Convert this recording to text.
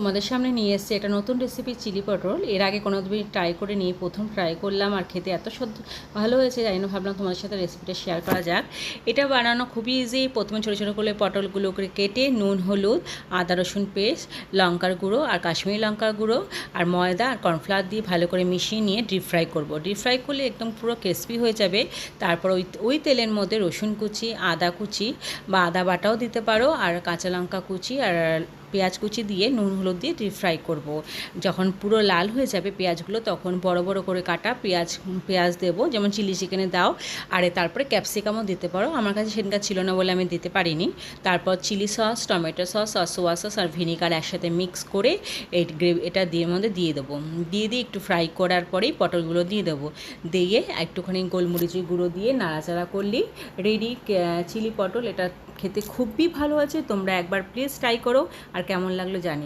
তোমাদের সামনে নিয়ে এসেছি একটা নতুন রেসিপি চিলি পটল। এর আগে কোনো দিন ট্রাই করে নিয়ে প্রথম ট্রাই করলাম, আর খেতে এত ভালো হয়েছে, জানি না, ভাবলাম তোমাদের সাথে রেসিপিটা শেয়ার করা যাক। এটা বানানো খুবই ইজি। প্রথমে ছোটো ছোটো করে পটলগুলো করে কেটে নুন, হলুদ, আদা রসুন পেস্ট, লঙ্কার গুঁড়ো আর কাশ্মীরি লঙ্কার গুঁড়ো আর ময়দা আর কর্নফ্লাওয়ার দিয়ে ভালো করে মিশিয়ে নিয়ে ডিপ ফ্রাই করব। ডিপ ফ্রাই করলে একদম পুরো ক্রিস্পি হয়ে যাবে। তারপর ওই তেলের মধ্যে রসুন কুচি, আদা কুচি বা আদা বাটাও দিতে পারো, আর কাঁচা লঙ্কা কুচি আর পেঁয়াজ কুচি দিয়ে নুন হলুদ দিয়ে ডিপ ফ্রাই করব। যখন পুরো লাল হয়ে যাবে পেঁয়াজগুলো, তখন বড় বড় করে কাটা পেঁয়াজ দেবো, যেমন চিলি চিকেনে দাও। আর তারপরে ক্যাপসিকামও দিতে পারো, আমার কাছে সেদিনকার ছিল না বলে আমি দিতে পারিনি। তারপর চিলি সস, টমেটো সস আর সোয়া সস আর ভিনিগার একসাথে মিক্স করে এটা দিয়ে মধ্যে দিয়ে দেবো। দিয়ে একটু ফ্রাই করার পরেই পটলগুলো দিয়ে দেবো। দিয়ে একটুখানি গোলমরিচের গুঁড়ো দিয়ে নাড়াচাড়া করলেই রেডি চিলি পটল। এটা খেতে খুবই ভালো আছে, তোমরা একবার প্লিজ ট্রাই করো, আর কেমন লাগলো জানিও।